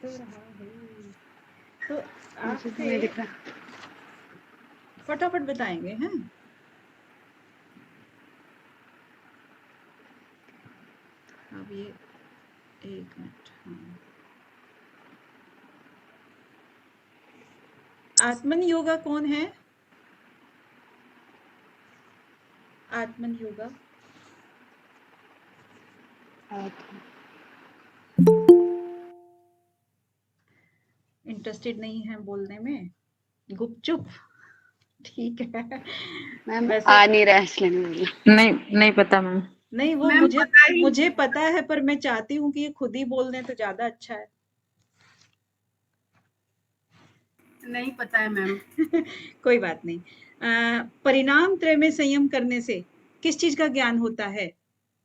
तो रहा है। तो मुझे तो आपसे नहीं दिख रहा। फटाफट बताएंगे हैं। अब ये 1 मिनट। हाँ, आत्मन योगा कौन है? आत्मन योगा इंटरेस्टेड नहीं है बोलने में, गुपचुप। ठीक है। मैम वैसे आ नहीं रहा है इसलिए नहीं बोला। नहीं नहीं पता मैम। नहीं, वो मैम पता ही मुझे पता है, पर मैं चाहती हूँ कि ये खुद ही बोल दें तो ज्यादा अच्छा है। नहीं पता है मैम। कोई बात नहीं। परिणाम त्रय में संयम करने से किस चीज का ज्ञान होता है?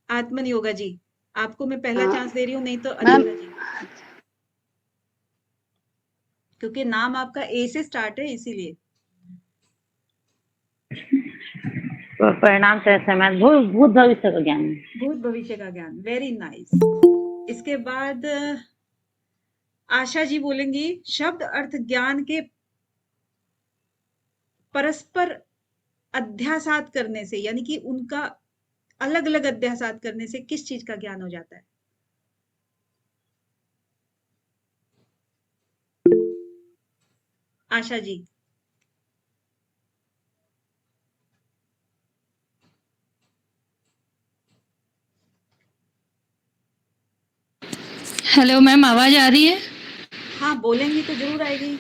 आत्मन योगा जी, आपको मैं पहला हाँ, चांस दे रही हूँ, नहीं तो मैम अधूरा जी, क्योंकि नाम आपका ए से स्टार्ट है इसीलिए। परिणाम से समय भूत भविष्य का ज्ञान। भूत भविष्य का ज्ञान, वेरी नाइस। इसके बाद आशा जी बोलेंगी, शब्द अर्थ ज्ञान के परस्पर अध्यासात करने से, यानी कि उनका अलग अलग अध्यासात करने से किस चीज का ज्ञान हो जाता है? आशा जी। हेलो मैम, आवाज आ रही है? हाँ, बोलेंगी तो जरूर आएगी।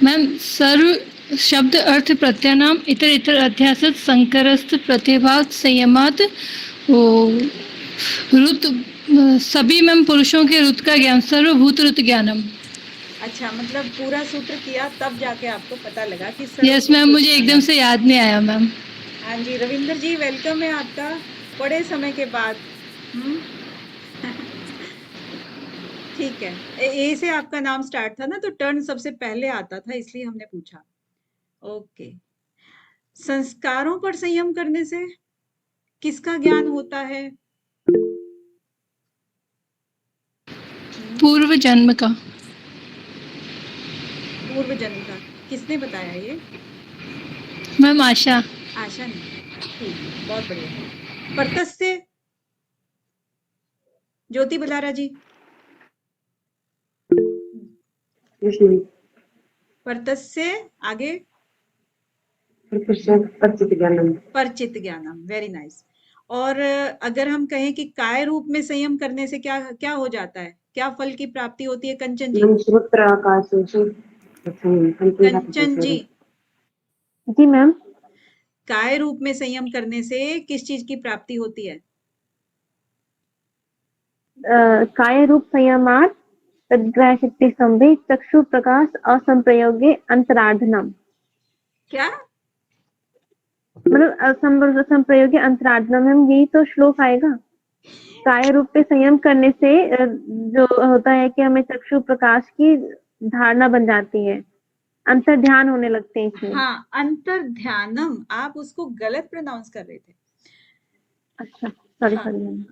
मैम, सर्व शब्द अर्थ प्रत्यनाम इतर इतर अध्यासत संकरस्त प्रतिभात संयमात वो रुत सभी मैम पुरुषों के रुत का ज्ञान, सर्वभूत रुत ज्ञानम। अच्छा, मतलब पूरा सूत्र किया तब जाके आपको पता लगा कि यस मैम, सर्वभूत मुझे एकदम ज्ञानम। से याद नहीं आया मैम। हाँ जी, रविंदर जी वेलकम है आपका, बड़े समय के बाद। ठीक है। ए से आपका नाम स्टार्ट था ना, तो टर्न सबसे पहले आता था, इसलिए हमने पूछा। ओके। संस्कारों पर संयम करने से किसका ज्ञान होता है? पूर्व जन्म का। पूर्व जन्म का। किसने बताया ये? मैम आशा। आशा ने। ठीक है, बहुत बढ़िया। परतस्य, ज्योति बलारा जी। परतस्य आगे। परचित ज्ञानम, वेरी नाइस। और अगर हम कहें कि काय रूप में संयम करने से क्या क्या हो जाता है, क्या फल की प्राप्ति होती है? कंचन जी। कंचन जी, जी मैम, काय रूप में संयम करने से किस चीज की प्राप्ति होती है? काय रूप संयमात तद्ग्रह शक्ति संभे चक्षु प्रकाश असंप्रयोगे अंतरार्धनम। क्या? मतलब असंप्रयोगे अंतरार्धनम, हम यही तो श्लोक आएगा। काय रूप पे संयम करने से जो होता है कि हमें चक्षु प्रकाश की धारणा बन जाती है, अंतर ध्यान होने लगते हैं इसमें। हाँ, अंतर ध्यानम, आप उसको गलत प्रोनाउंस कर रहे थे। अच्छा, सॉरी हाँ, सॉरी मैम।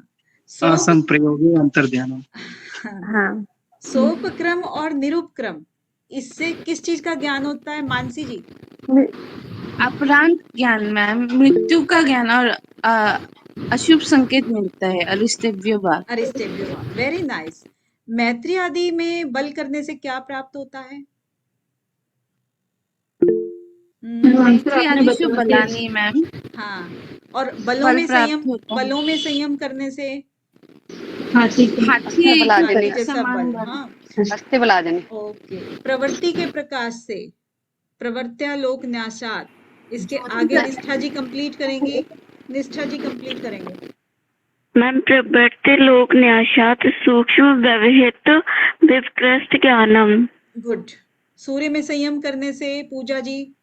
असंप्रयोगी अंतर्ध्यान। हाँ, सोपक्रम और निरुपक्रम, इससे किस चीज का ज्ञान होता है? मानसी जी। अपरांत ज्ञान मैम, मृत्यु का ज्ञान और अशुभ संकेत मिलता है, अरिष्टव्य भाग। अरिष्टेभ्यो, वेरी नाइस। मैत्री आदि में बल करने से क्या प्राप्त होता है? मैत्री आदिशु बलानी मैम, हाँ, और बलों बल में संयम, प्राप्त होता है। बलों में संयम करने से हाथी बला के देनी। हाथी जैसा समान बल। बल। हाँ, हस्ते बुला देनी। ओके। प्रवृत्ति के प्रकाश से प्रवृत्त्यालोक न्यासात, इसके आगे निष्ठा जी कंप्लीट करेंगी। निष्ठा जी कंप्लीट करेंगे। मैम, प्रवृत्ति लोक न्यासात सूक्ष्म व्यवहित विकृष्ट ज्ञानम। गुड। सूर्य में संयम करने से पूजा जी।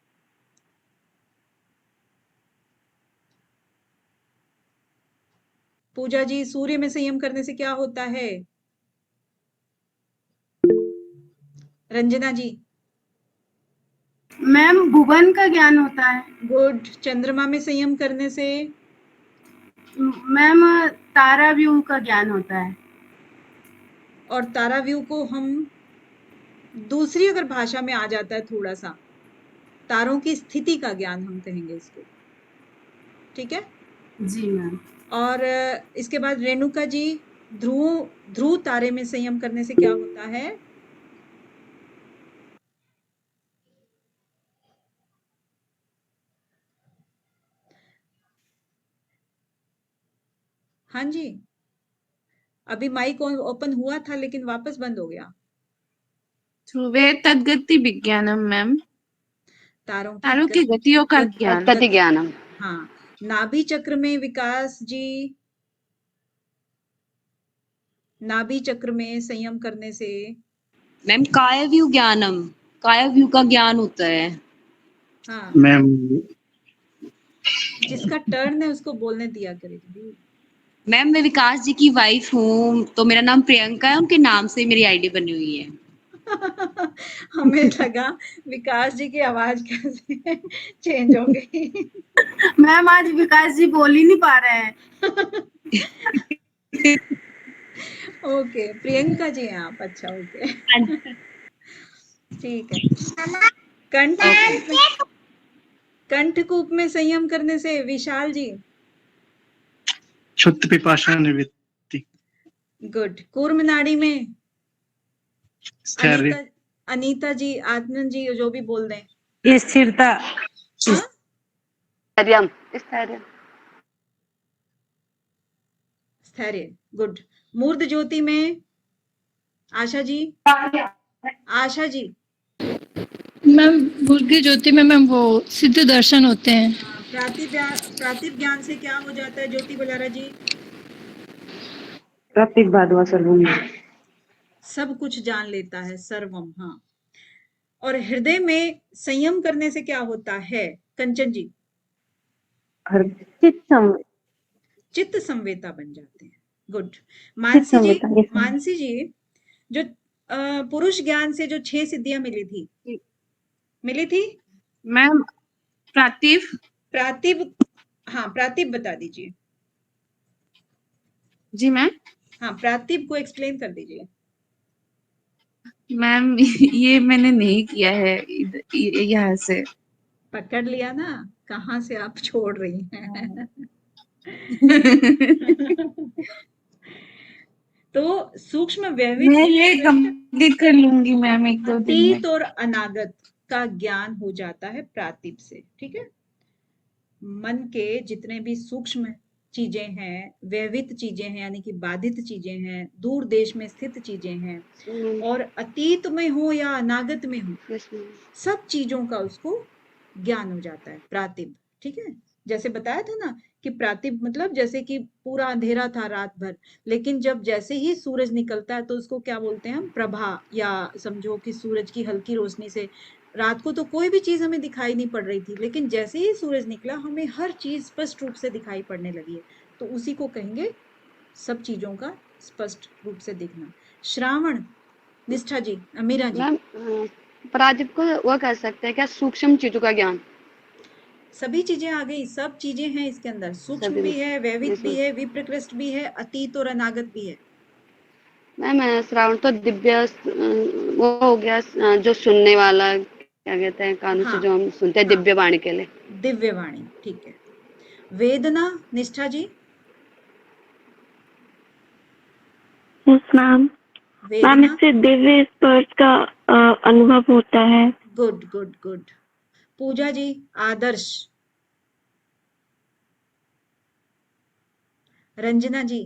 पूजा जी, सूर्य में संयम करने से क्या होता है? रंजना जी। मैम, भुवन का ज्ञान होता है। गुड। चंद्रमा में संयम करने से? मैम, तारा व्यू का ज्ञान होता है। और ताराव्यूह को हम दूसरी अगर भाषा में आ जाता है थोड़ा सा, तारों की स्थिति का ज्ञान हम कहेंगे इसको, ठीक है। जी मैम। और इसके बाद रेणुका जी, ध्रुव तारे में संयम करने से क्या होता है? हाँ जी, अभी माइक ओपन हुआ था लेकिन वापस बंद हो गया। ध्रुवे तद्गति विज्ञानम मैम, तारों तारों की गतियों का ज्ञान। गति ज्ञानम। हाँ, नाभि चक्र में विकास जी, नाभि चक्र में संयम करने से मैम कायाव्यूह ज्ञानम, कायाव्यूह का ज्ञान होता है। हाँ, मैम जिसका टर्न है उसको बोलने दिया करेगी। मैम मैं विकास जी की वाइफ हूँ, तो मेरा नाम प्रियंका है, उनके नाम से मेरी आईडी बनी हुई है। हमें लगा विकास जी की आवाज कैसे चेंज हो गई। मैम आज विकास जी बोल ही नहीं पा रहे हैं। ओके, प्रियंका जी हैं आप, अच्छा ओके, ठीक है। कंठकूप में संयम करने से विशाल जी, क्षुत् पिपाशा निवृत्ति। गुड। कूर्म नाड़ी में स्थैर्य। अनीता जी, आत्मन जी, जो भी बोल दें। स्थिरता। हाँ? स्थैर्यम, स्थैर्य। स्थैर्य, गुड। मूर्ध ज्योति में आशा जी, आशा जी। मैम बुद्धि ज्योति में मैम वो सिद्ध दर्शन होते हैं। प्रातिभ ज्ञान से क्या हो जाता है ज्योति बलारा जी? प्रतीक बाधवा सर्वम। सब कुछ जान लेता है, सर्वम। हाँ। और हृदय में संयम करने से क्या होता है कंचन जी? चित्त संवेता बन जाते हैं, गुड। मानसी जी, जो पुरुष ज्ञान से जो 6 सिद्धियां मिली थी मैम प्रातिभ, हाँ प्रातिभ बता दीजिए। जी मैम। हाँ, प्रातिभ को एक्सप्लेन कर दीजिए। मैम ये मैंने नहीं किया है यहाँ से। पकड़ लिया ना, कहाँ से आप छोड़ रही हैं। तो सूक्ष्म व्यवहित, मैं ये कंप्लीट कर लूंगी मैम 1-2 दिन में। अतीत और अनागत का ज्ञान हो जाता है प्रातिभ से, ठीक है। मन के जितने भी सूक्ष्म चीजें हैं, व्यवहित चीजें हैं, यानी कि बाधित चीजें हैं, दूर देश में स्थित चीजें हैं, और अतीत में हो या अनागत में हो, सब चीजों का उसको ज्ञान हो जाता है प्रातिभ, ठीक है। जैसे बताया था ना कि प्रातिभ मतलब जैसे कि पूरा अंधेरा था रात भर, लेकिन जब जैसे ही सूरज निकलता है तो उसको क्या बोलते हैं हम? प्रभा, या समझो कि सूरज की हल्की रोशनी से रात को तो कोई भी चीज हमें दिखाई नहीं पड़ रही थी, लेकिन जैसे ही सूरज निकला हमें हर चीज स्पष्ट रूप से दिखाई पड़ने लगी है, तो उसी को कहेंगे सब चीजों का स्पष्ट रूप से दिखना। श्रावण निष्ठा जी, मीरा जी। मैम प्रातिभ को वो कह सकते हैं क्या, सूक्ष्म चीजों का ज्ञान? सभी चीजें आ गई, सब चीजें हैं इसके अंदर, सूक्ष्म भी है, व्यवहित भी है, विप्रकृष्ट भी है, अतीत और अनागत भी है। मैम श्रावण तो दिव्य वो हो गया, जो सुनने वाला, क्या कहते हैं, कानों से जो हम सुनते हैं, दिव्य वाणी के लिए। दिव्य वाणी, ठीक है। वेदना निष्ठा जी। मैम इससे दिव्य स्पर्श का अनुभव होता है। Good good good. Pooja ji, Adarsh. Ranjana ji.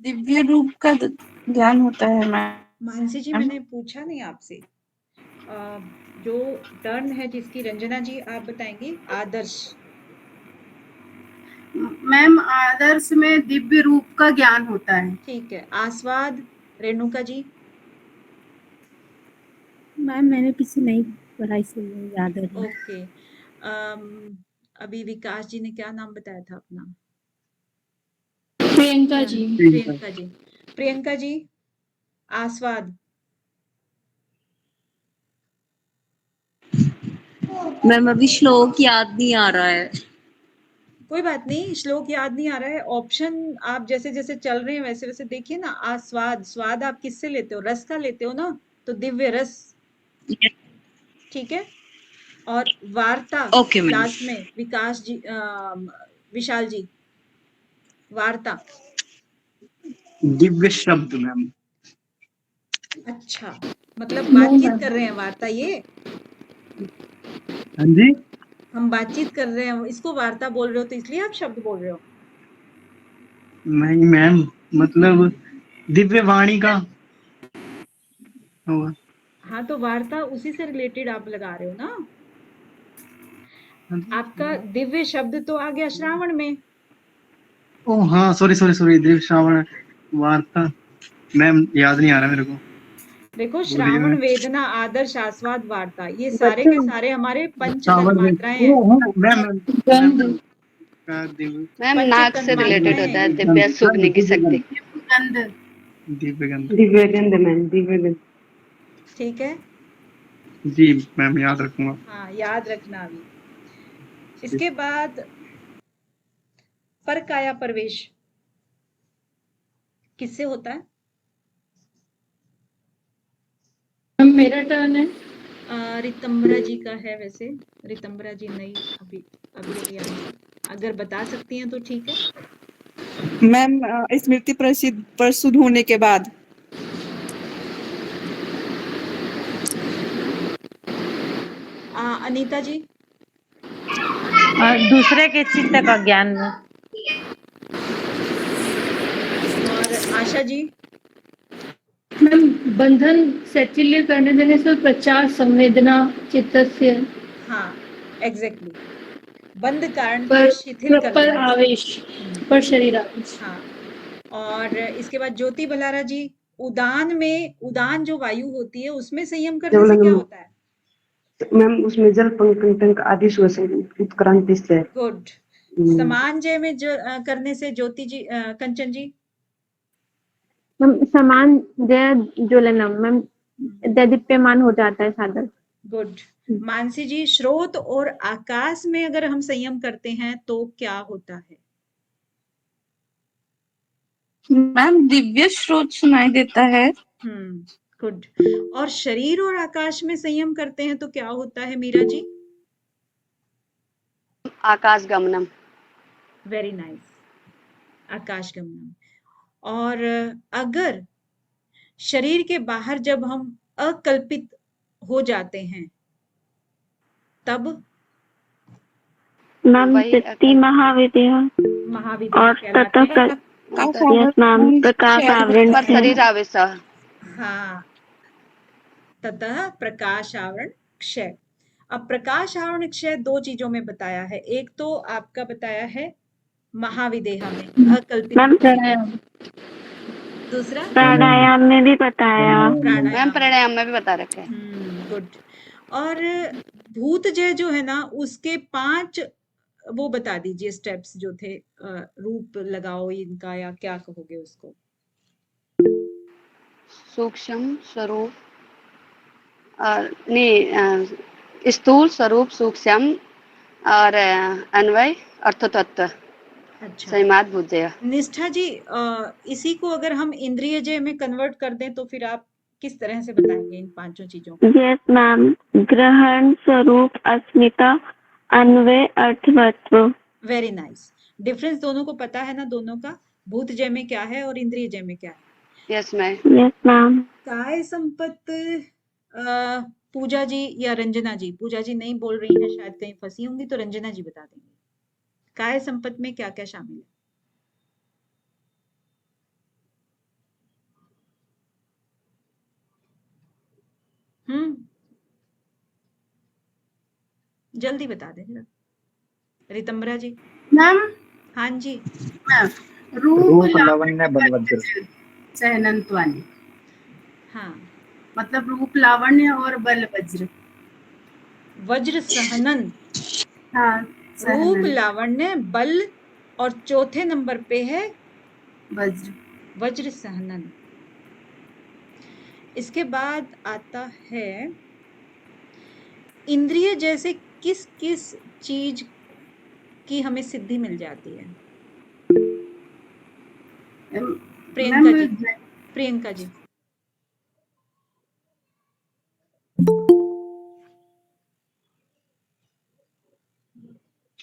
दिव्य रूप का ज्ञान होता है मैम। मानसी जी, मैंने पूछा नहीं आपसे, जो टर्न है जिसकी, रंजना जी आप बताएंगी। आदर्श। मैम आदर्श में दिव्य रूप का ज्ञान होता है। ठीक है। आस्वाद, रेणुका जी। मैम मैंने पीछे नहीं पढ़ा इसलिए याद है। ओके। अभी विकास जी ने क्या नाम बताया था अपना? प्रियंका जी। प्रियंका जी। प्रियंका जी, आस्वाद। मैम अभी श्लोक याद नहीं आ रहा है। कोई बात नहीं, श्लोक याद नहीं आ रहा है। ऑप्शन आप जैसे जैसे चल रहे हैं वैसे वैसे देखिए ना। आस्वाद, स्वाद आप किससे लेते हो? रस का लेते हो ना, तो दिव्य रस। ठीक है। और वार्ता ओके मैम। लास्ट में, विकास जी, विशाल जी, वार्ता। दिव्य शब्द मैम। अच्छा, मतलब बातचीत कर रहे हैं, वार्ता ये हाँ जी। हम बातचीत कर रहे हैं, इसको वार्ता बोल रहे हो, तो इसलिए आप शब्द बोल रहे हो। नहीं मैम, मतलब दिव्य वाणी का होगा। हाँ, तो वार्ता उसी से रिलेटेड आप लगा रहे हो ना। आपका दिव्य शब्द तो आ गया श्रावण में। ओ हाँ, sorry sorry sorry, Divya Shravan वार्ता। मैम याद नहीं आ रहा मेरे को। देखो, बोलिए श्रावण, मैम। वेदना, आदर्श, आस्वाद, वार्ता, ये सारे के सारे हमारे पंच श्रावण में तन्मात्राएं हैं। मैम गंध। दिव्य मैम पंच नाक से रिलेटेड तन्मात्राएं होता हैं। है, दिव्य सूंघने की शक्ति। दिव्यगंध। दिव्यगंध मैम, दिव्यगंध। ठीक है। जी मैम, याद रखूंगा। हाँ, याद रखना अभी। इसके बाद परकाया प्रवेश किससे होता है? मेरा टर्न है। रितंबरा जी का है वैसे। रितंबरा जी नहीं, अभी अभी अभी आई। अगर बता सकती हैं तो ठीक है। मैम स्मृति प्रसूद होने के बाद। अनीता जी। दूसरे के चित्त का ज्ञान में। और आशा जी। मैम बंधन शैथिल्य करने देने से प्रचार संवेदना चित्तस्य हाँ, एग्जैक्टली। बंद कारण को पर शिथिल कर पर देना। आवेश, पर शरीर आवेश। हाँ। और इसके बाद ज्योति बलारा जी, उदान में, उदान जो वायु होती है उसमें संयम करने से क्या होता है? मैम उसमें जल पंक आदि उत्क्रांति से। गुड। समान जय में जो करने से ज्योति जी, कंचन जी। मैम समान जय ज्वलनम, मैम दैदीप्यमान हो जाता है साधक। गुड। मानसी जी, स्रोत और आकाश में अगर हम संयम करते हैं तो क्या होता है? मैम दिव्य स्रोत सुनाई देता है। गुड। और शरीर और आकाश में संयम करते हैं तो क्या होता है, मीरा जी? आकाश गमनम। वेरी नाइस, आकाश गमनम। और अगर शरीर के बाहर जब हम अकल्पित हो जाते हैं तब? मैम चित्ती महाविद्या महाविद्या और कहलाते हैं। यस मैम, प्रकाश आवरण पर शरीर आवेश। हाँ, ततः प्रकाश आवरण क्षय। अब प्रकाश आवरण क्षय दो चीजों में बताया है। एक तो आपका बताया है महाविदेहा में, अकल्पित। प्राणायाम। दूसरा प्राणायाम में भी बताया। मैम प्राणायाम में भी बता रखे हैं। गुड। और भूत जय जो है ना, उसके 5 वो बता दीजिए स्टेप्स जो थे। रूप लगाओ इनका, या क्या कहोगे उसको? सूक्ष्म स्वरूप नहीं, स्थूल स्वरूप, सूक्ष्म और अन्वय अर्थतत्व। अच्छा। संयमात बुद्धेय। निष्ठा जी, इसी को अगर हम इंद्रिय जय में कन्वर्ट कर दें तो फिर आप किस तरह से बताएंगे इन 5 चीजों को? यस मैम, ग्रहण, स्वरूप, अस्मिता, अन्वय, अर्थवत्व। Very nice. डिफरेंस दोनों को पता है ना, दोनों का? भूत जय में क्या है और इंद्रिय जय में क्या है? Yes ma'am. Yes ma'am. काय संपत्त, पूजा जी या रंजना जी? पूजा जी नहीं बोल रही हैं, शायद कहीं फंसी होंगी, तो रंजना जी बता देंगे। काय संपत्त में क्या क्या शामिल है? जल्दी बता दें जरा। रितंबरा जी। मैम हाँ जी। रूप लावण्य बलवज्र। सहनंत्वानी, हाँ, मतलब रूप लावण्य और बल वज्र। वज्र सहनन। हाँ, रूप लावण्य बल, और चौथे नंबर पे है वज्र। वज्र सहनन। इसके बाद आता है इंद्रिय जैसे किस किस चीज की हमें सिद्धि मिल जाती है? मैम प्रियंका जी।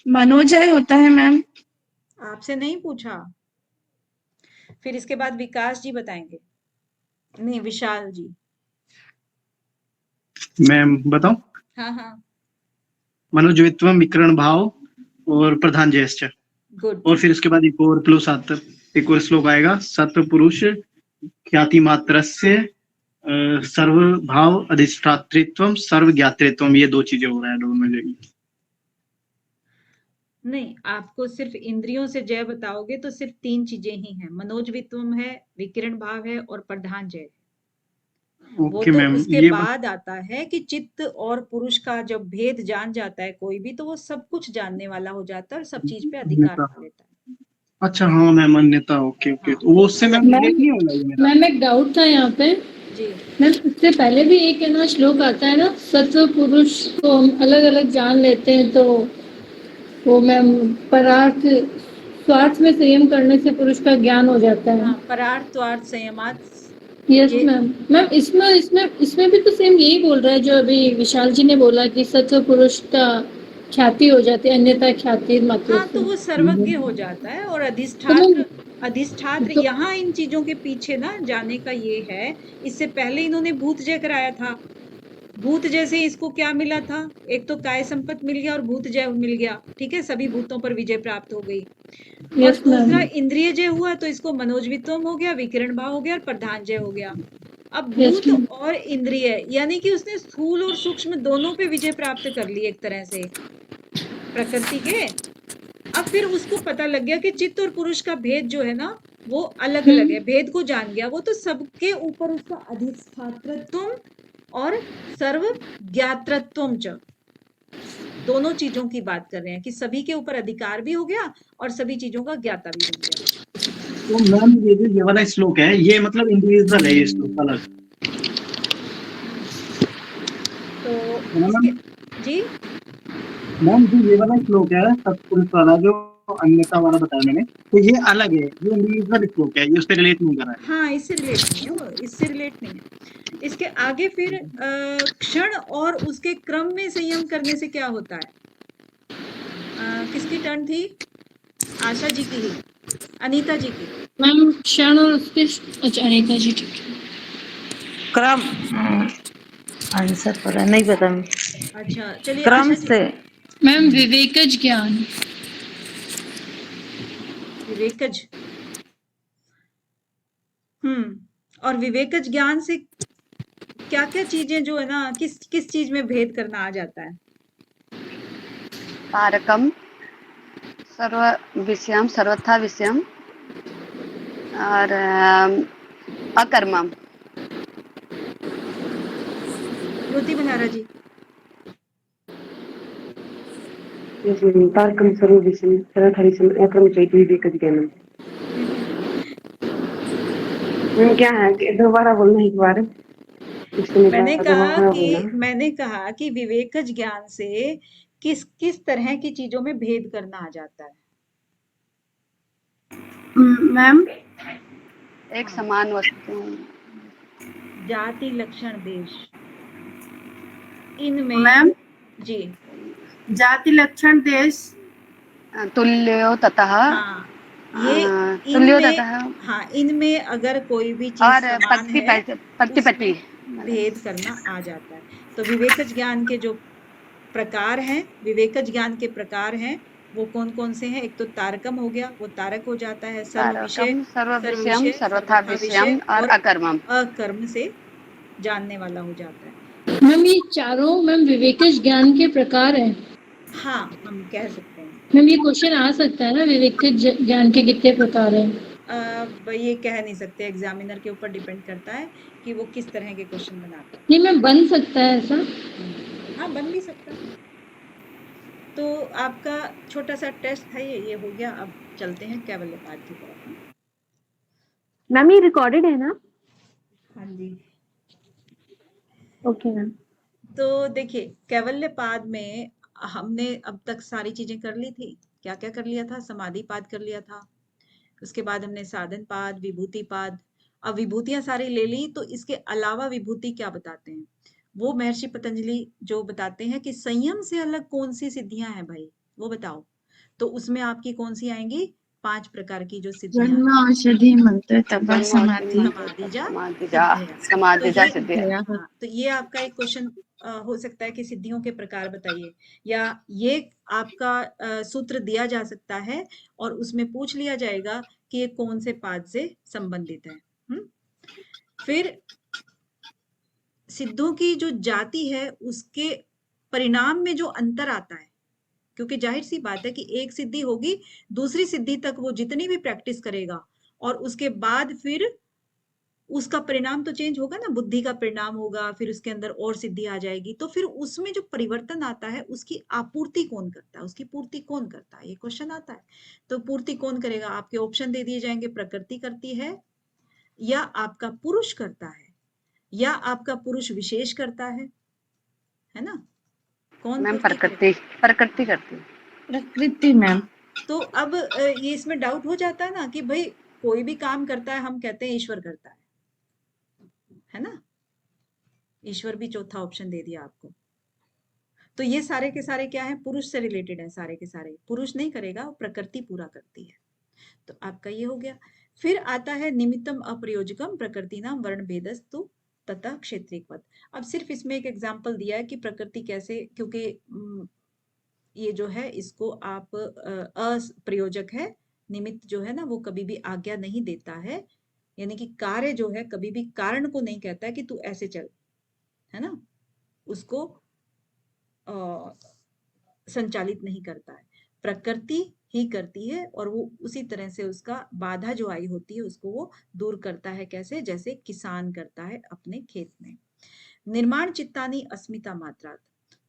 मनोजय होता है मैम। आपसे नहीं पूछा। फिर इसके बाद विकास जी बताएंगे। नहीं, विशाल जी। मैम बताऊं? हाँ हाँ, मनोजवित्वम, विकरण भाव और प्रधान ज्येष्ठ। गुड। और फिर उसके बाद एक और प्लस आता, एक और श्लोक आएगा, सत्व पुरुष ख्याति मात्रस्य सर्व भाव अधिष्ठातृत्वम सर्व ज्ञातृत्वम। ये दो चीजें हो रहा है दोनों में। नहीं, आपको सिर्फ इंद्रियों से जय बताओगे तो सिर्फ 3 चीजें ही हैं। मनोजवित्वम है, विकिरण भाव है और प्रधान जय। वो ओके तो मैम, उसके ये बाद आता है कि चित्त और पुरुष का जब भेद जान जाता है कोई भी, तो वो सब कुछ जानने वाला हो जाता है और सब चीज पे अधिकार पा लेता है। अच्छा हाँ मैम, अन्यता। ओके ओके, तो वो उससे मैम मैम रिलेट नहीं होगा ये मेरा? मैम एक डाउट था यहाँ पे। जी। मैम इससे पहले भी एक है ना श्लोक आता है ना, सत्व पुरुष को हम अलग अलग जान लेते हैं, तो वो मैम परार्थ स्वार्थ में संयम करने से पुरुष का ज्ञान हो जाता है। हाँ, परार्थ स्वार्थ संयमात। यस ये मैम। मैम इसमें भी तो सेम यही बोल रहा है जो अभी विशाल जी ने बोला कि सत्व पुरुष का ख्याति हो जाती है, अन्यथा ख्याति मात्र हाँ, तो से। वो सर्वज्ञ हो जाता है। और तो मैम अधिष्ठात्र तो यहाँ इन चीजों के पीछे ना जाने का ये है, इससे पहले इन्होंने भूत जय कराया था। भूत जैसे इसको क्या मिला था? एक तो काय संपत्ति मिल गया और भूत जय मिल गया, ठीक है, सभी भूतों पर विजय प्राप्त हो गई। और यस दूसरा मैम। इंद्रिय जय हुआ तो इसको मनोजवित्वम हो गया, विकिरण भाव हो गया और प्रधान जय हो गया। अब यस भूत मैम। और इंद्रिय, यानी कि उसने स्थूल और सूक्ष्म दोनों पे विजय प्राप्त कर ली एक तरह से प्रकृति के। अब फिर उसको पता लग गया कि चित्त और पुरुष का भेद जो है ना वो अलग अलग है, भेद को जान गया वो, तो सबके ऊपर उसका अधिष्ठातृत्व और सर्व ज्ञातृत्वम च, दोनों चीजों की बात कर रहे हैं कि सभी के ऊपर अधिकार भी हो गया और सभी चीजों का ज्ञाता भी बन गया। तो मैम ये वाला श्लोक है, ये मतलब इंडिविजुअल है ये श्लोक अलग? तो है ना मैम? जी मैम जो ये वाला श्लोक है सत्पुरुष वाला, जो अन्यता वाला बताया मैंने, तो ये अलग है, ये इंडिविजुअल श्लोक है, ये उससे रिलेट नहीं कर रहा है। हाँ, इससे रिलेट नहीं है, वो इससे रिलेट नहीं है। इसके आगे फिर क्षण और उसके क्रम में संयम करने से क्या होता है? किसकी टर्न थी? आशा जी की ही, अनीता जी की। मैम क्षण और उसके, अच्छा अनीता जी ठीक है। क्रम आंसर पता नहीं, पता अच्छा चलिए, क्रम आशा जी। से। मैम विवेकज ज्ञान। विवेकज, और विवेकज ज्ञान से क्या क्या चीजें जो है ना, किस किस चीज में भेद करना आ जाता है? तारकम सर्व विषयम सर्वथा विषयम और अकर्मम। ज्योति भंडारा जी। तारकम सर्व विषयम सर्वथा विषयम अकर्मचैति विवेकज ज्ञानम। क्या है कि दोबारा बोलना एक बार? मैंने कहा कि विवेकज ज्ञान से किस किस तरह की चीजों में भेद करना आ जाता है? मैम एक समान वस्तु, जाति लक्षण देश, इनमें मैम जी जाति लक्षण देश तुल्यो ततः। हाँ, ये तुल्यो इनमें, ततः हाँ, इनमें अगर कोई भी चीज और समान है प्रतिपत्ति उसमें भेद करना आ जाता है। तो विवेकज ज्ञान के जो प्रकार हैं, विवेकज ज्ञान के प्रकार हैं, वो कौन कौन से हैं? एक तो तारकम हो गया, वो तारक हो जाता है, सर्व विषय, सर्वथा विषयम और अकर्मम, अकर्म से जानने वाला हो जाता है। मैम ये चारों मैम विवेकज ज्ञान के प्रकार हैं। हाँ, हम कह सकते हैं। मैम ये क्वेश्चन आ सकता है ना, विवेकज ज्ञान के कितने प्रकार हैं? ये कह नहीं सकते, एग्जामिनर के ऊपर डिपेंड करता है कि वो किस तरह के क्वेश्चन बनाता है। नहीं मैम, बन सकता है ऐसा? हाँ, बन भी सकता है। तो आपका छोटा सा टेस्ट था ये हो गया। अब चलते हैं कैवल्य पाठ की तरफ। मैम ये रिकॉर्डेड है ना? हाँ जी। Okay ma'am. तो देखिए, कैवल्य पाद में हमने अब तक सारी चीजें कर ली थी। क्या क्या कर लिया था? समाधि पाद कर लिया था, उसके बाद हमने साधन पाद, विभूति पाद। अब विभूतियां सारी ले ली, तो इसके अलावा विभूति क्या बताते हैं? वो महर्षि पतंजलि जो बताते हैं कि संयम से अलग कौन सी सिद्धियां हैं भाई, वो बताओ। तो उसमें आपकी कौन सी आएंगी? 5 प्रकार की जो सिद्धियां जन्म औषधि मंत्र तप समाधि समाधिजा समाधिजा सिद्धया। तो सिद्धया। हाँ, तो ये आपका एक क्वेश्चन हो सकता है कि सिद्धियों के प्रकार बताइए, या ये आपका सूत्र दिया जा सकता है और उसमें पूछ लिया जाएगा कि ये कौन से पाद से संबंधित है। फिर सिद्धों की जो जाति है उसके परिणाम में जो अंतर आता है, क्योंकि जाहिर सी बात है कि एक सिद्धि होगी, दूसरी सिद्धि तक वो जितनी भी प्रैक्टिस करेगा और उसके बाद फिर उसका परिणाम तो चेंज होगा ना, बुद्धि का परिणाम होगा, फिर उसके अंदर और सिद्धि आ जाएगी, तो फिर उसमें जो परिवर्तन आता है उसकी आपूर्ति कौन करता है, उसकी पूर्ति कौन करता है, ये क्वेश्चन आता है। तो पूर्ति कौन करेगा? आपके ऑप्शन दे दिए जाएंगे, प्रकृति करती है, या आपका पुरुष करता है, या आपका पुरुष विशेष करता है ना? कौन मैम पूर्ति करेगा? प्रकृति करती है। प्रकृति मैम। तो अब ये इसमें डाउट हो जाता है ना कि भाई कोई भी काम करता है हम कहते हैं ईश्वर करता है ना? ईश्वर भी चौथा ऑप्शन दे दिया आपको। तो ये सारे के सारे क्या है? पुरुष से रिलेटेड है सारे के सारे। पुरुष नहीं करेगा, प्रकृति पूरा करती है। तो आपका ये हो गया। फिर आता है निमित्तम अप्रयोजकम प्रकृति नाम वर्ण भेदस्तु तथा क्षेत्रिकवत। अब सिर्फ इसमें एक एग्जाम्पल दिया है कि प्रकृति कैसे, क्योंकि ये जो है इसको आप अप्रयोजक है, निमित्त जो है ना वो कभी भी आज्ञा नहीं देता है, यानी कि कार्य जो है कभी भी कारण को नहीं कहता है कि तू ऐसे चल, है ना, उसको संचालित नहीं करता है, प्रकृति ही करती है, और वो उसी तरह से उसका बाधा जो आई होती है उसको वो दूर करता है। कैसे? जैसे किसान करता है अपने खेत में। निर्माण चित्तानी अस्मिता मात्रात,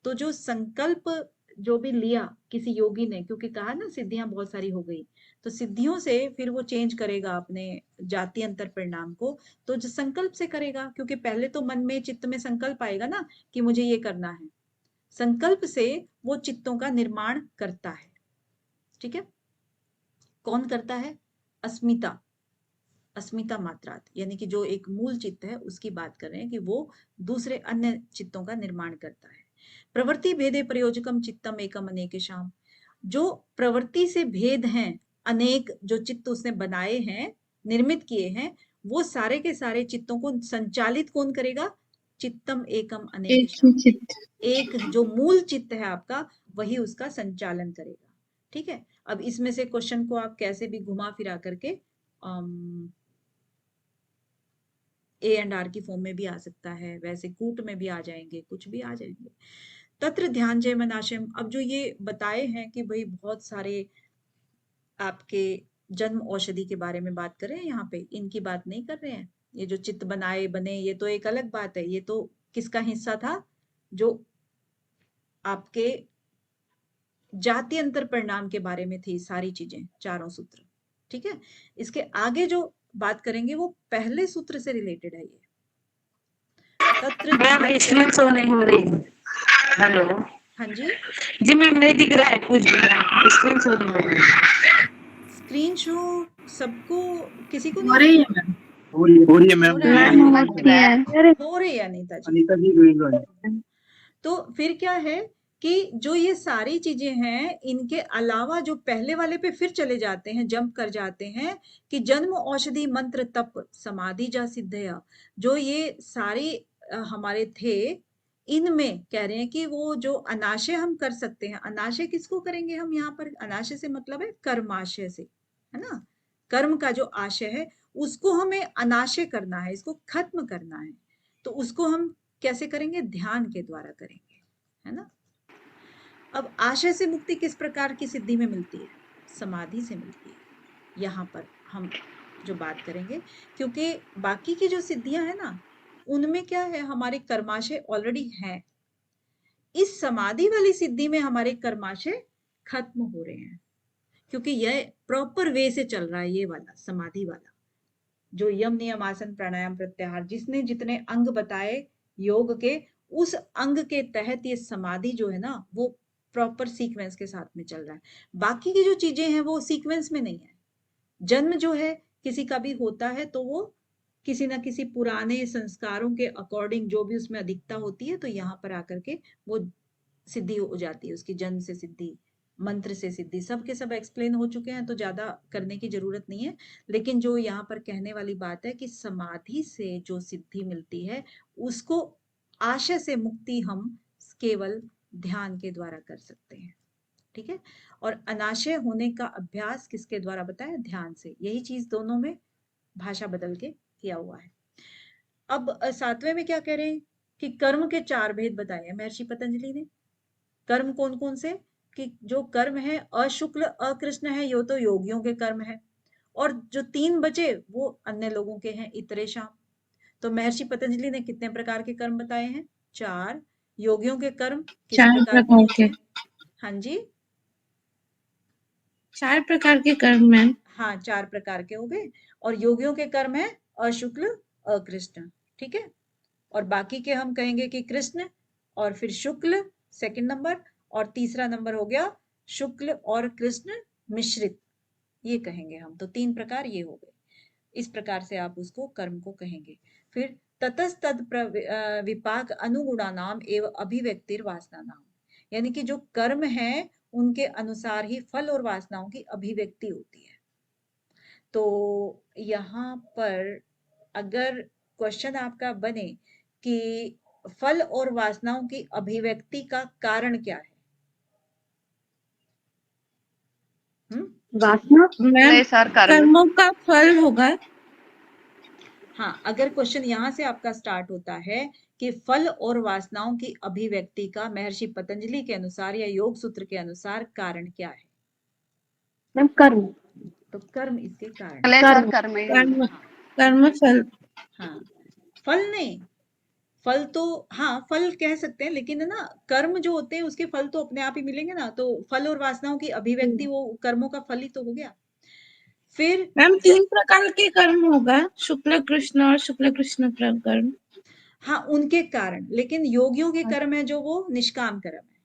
तो जो संकल्प जो भी लिया किसी योगी ने, क्योंकि कहा ना सिद्धियां बहुत सारी हो गई, तो सिद्धियों से फिर वो चेंज करेगा अपने जाति अंतर परिणाम को, तो जो संकल्प से करेगा, क्योंकि पहले तो मन में चित्त में संकल्प आएगा ना कि मुझे ये करना है, संकल्प से वो चित्तों का निर्माण करता है। ठीक है, कौन करता है? अस्मिता, अस्मिता मात्रात, यानी कि जो एक मूल चित्त है उसकी बात कर रहे हैं कि वो दूसरे अन्य चित्तों का निर्माण करता है। प्रवृत्ति भेदे प्रयोजकम चित्तम एकम अनेकेशाम, जो प्रवृत्ति से भेद हैं, अनेक जो चित्त उसने बनाए हैं, निर्मित किए हैं, वो सारे के सारे चित्तों को संचालित कौन करेगा? चित्तम एकम अनेकेशाम, एक जो मूल चित्त है आपका वही उसका संचालन करेगा। ठीक है, अब इसमें से क्वेश्चन को आप कैसे भी घुमा फिरा करके ए एंड आर की फॉर्म में भी आ सकता है, वैसे कूट में भी आ जाएंगे, कुछ भी आ जाएंगे। तत्र ध्यान जय मनाशयम, अब जो ये बताए हैं कि भाई बहुत सारे आपके जन्म औषधि के बारे में बात कर रहे हैं, यहाँ पे इनकी बात नहीं कर रहे हैं। ये जो चित्त बनाए बने ये तो एक अलग बात है, ये तो किसका हिस्सा था? जो आपके जाति अंतर परिणाम के बारे में थी सारी चीजें, चारों सूत्र। ठीक है, इसके आगे जो बात करेंगे वो पहले सूत्र से रिलेटेड है। ये मैम स्क्रीन शो नहीं हो रही। हेलो, हाँ जी जी मैम नहीं दिख रहा है कुछ भी, स्क्रीन शो नहीं हो रही। स्क्रीन शो सबको, किसी को हो रही है मैम? हो रही है मैम। हो रही है अनीता जी। तो फिर क्या है कि जो ये सारी चीजें हैं, इनके अलावा जो पहले वाले पे फिर चले जाते हैं, जंप कर जाते हैं कि जन्म औषधि मंत्र तप समाधि जा सिद्धया, जो ये सारे हमारे थे, इनमें कह रहे हैं कि वो जो अनाशय हम कर सकते हैं, अनाशय किसको करेंगे हम यहाँ पर? अनाशय से मतलब है कर्माशय से, है ना, कर्म का जो आशय है उसको हमें अनाशय करना है, इसको खत्म करना है। तो उसको हम कैसे करेंगे? ध्यान के द्वारा करेंगे, है ना। अब आशय से मुक्ति किस प्रकार की सिद्धि में मिलती है? समाधि से मिलती है। यहाँ पर हम जो बात करेंगे, क्योंकि बाकी की जो सिद्धियां है ना उनमें क्या है, हमारे कर्माशय ऑलरेडी हैं। इस समाधि वाली सिद्धि में हमारे कर्माशय खत्म हो रहे हैं, क्योंकि यह प्रॉपर वे से चल रहा है। ये वाला समाधि वाला जो यम नियम आसन प्राणायाम प्रत्याहार, जिसने जितने अंग बताए योग के, उस अंग के तहत ये समाधि जो है ना वो प्रॉपर सीक्वेंस के साथ में चल रहा है। बाकी की जो चीजें हैं वो सीक्वेंस में नहीं है। जन्म जो है किसी का भी होता है तो वो किसी ना किसी पुराने संस्कारों के अकॉर्डिंग जो भी उसमें अधिकता होती है, तो यहाँ पर आकर के वो सिद्धि हो जाती है, उसकी जन्म से सिद्धि, मंत्र से सिद्धि, सब के सब एक्सप्लेन हो चुके हैं तो ज्यादा करने की जरूरत नहीं है। लेकिन जो यहाँ पर कहने वाली बात है कि समाधि से जो सिद्धि मिलती है उसको आशय से मुक्ति हम केवल ध्यान के द्वारा कर सकते हैं, ठीक है। और अनाशय होने का अभ्यास किसके द्वारा बताया? ध्यान से। यही चीज दोनों में भाषा बदल के किया हुआ है। अब 7वें में क्या कह रहे हैं कि कर्म के 4 भेद बताए हैं महर्षि पतंजलि ने। कर्म कौन कौन से? कि जो कर्म है अशुक्ल अकृष्ण है, यो तो योगियों के कर्म है, और जो 3 बचे वो अन्य लोगों के हैं, इतरेषाम। तो महर्षि पतंजलि ने कितने प्रकार के कर्म बताए हैं? 4। योगियों के कर्म किस 4 प्रकार प्रकार के? के। हाँ जी, 4 प्रकार के कर्म मैम। हाँ 4 प्रकार के हो गए। और योगियों के कर्म है अशुक्ल अकृष्ण, ठीक है। और बाकी के हम कहेंगे कि कृष्ण, और फिर शुक्ल सेकंड नंबर, और तीसरा नंबर हो गया शुक्ल और कृष्ण मिश्रित, ये कहेंगे हम। तो 3 प्रकार ये हो गए। इस प्रकार से आप उसको कर्म को कहेंगे। फिर ततस्तद विपाक अनुगुणा नाम एवं अभिव्यक्तिर वासना नाम, यानी कि जो कर्म है उनके अनुसार ही फल और वासनाओं की अभिव्यक्ति होती है। तो यहाँ पर अगर क्वेश्चन आपका बने कि फल और वासनाओं की अभिव्यक्ति का कारण क्या है? वासना मैम कर्मों का फल होगा। हाँ, अगर क्वेश्चन यहाँ से आपका स्टार्ट होता है कि फल और वासनाओं की अभिव्यक्ति का महर्षि पतंजलि के अनुसार या योग सूत्र के अनुसार कारण क्या है? मैम कर्म। तो कर्म इसके कारण। कर्म कर्म फल। हाँ, फल नहीं, फल तो हाँ फल कह सकते हैं, लेकिन है ना कर्म जो होते हैं उसके फल तो अपने आप ही मिलेंगे ना। तो फल और वासनाओं की अभिव्यक्ति वो कर्मों का फल ही तो हो गया। फिर मैम 3 प्रकार के कर्म होगा, शुक्ल कृष्ण और शुक्ल कृष्ण कर्म। हाँ उनके कारण, लेकिन योगियों के कर्म है जो वो निष्काम कर्म है।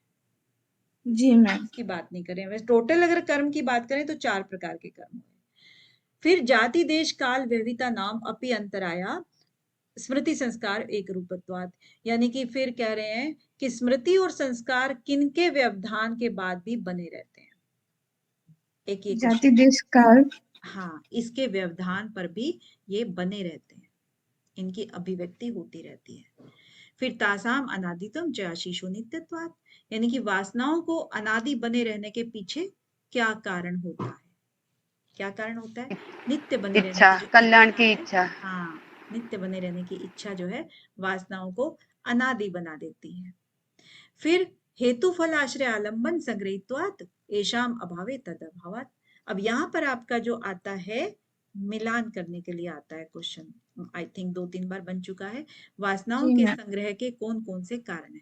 जी मैम। इसकी बात नहीं करें, वैसे टोटल अगर कर्म की बात करें तो 4 प्रकार के कर्म हुए। फिर जाति देश काल व्यविता नाम अपि अंतराया स्मृति संस्कार एक रूपत्वाद, यानी कि फिर कह रहे हैं कि स्मृति और संस्कार किनके व्यवधान के बाद भी बने रहते हैं। एक ये जाति देश काल, हाँ इसके व्यवधान पर भी ये बने रहते हैं, इनकी अभिव्यक्ति होती रहती है। फिर तासाम अनादितम च आशीषो नित्यत्वात्, यानी कि वासनाओं को अनादि बने रहने के पीछे क्या कारण होता है? क्या कारण होता है? नित्य बने रहने इच्छा, की जो कल्याण की इच्छा। हाँ, नित्य बने रहने की इच्छा जो है वासनाओं को अनादि बना देती है। फिर हेतु फल आश्रय आलंबन संग्रहित्वात् एषाम अभावे तद अभावात्। अब यहाँ पर आपका जो आता है मिलान करने के लिए आता है क्वेश्चन, आई थिंक 2-3 बार बन चुका है। वासनाओं के संग्रह के कौन कौन से कारण है?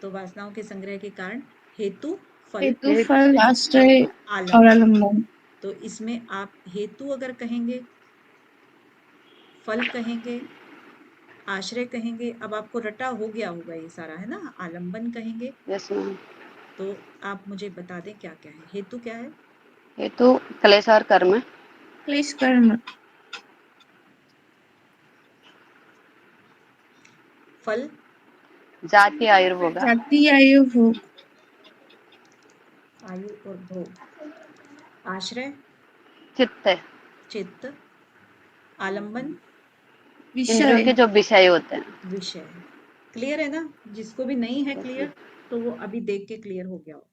तो वासनाओं के संग्रह के कारण हेतु फल आश्रय और आलंबन। तो इसमें आप हेतु अगर कहेंगे, फल कहेंगे, आश्रय कहेंगे, अब आपको रटा हो गया होगा ये सारा, है ना। आलंबन कहेंगे। Yes ma'am. तो आप मुझे बता दें क्या क्या है। हेतु क्या है? हेतु क्लेश और कर्म। क्लेश कर्म। फल जाति आयुर्भोग। जाति आयु भोग। आयु और भोग। आश्रय चित्त। चित्त। आलंबन इंद्रियों के जो विषय होते हैं। विषय। क्लियर है ना? जिसको भी नहीं है क्लियर तो वो अभी देख के क्लियर हो गया होगा।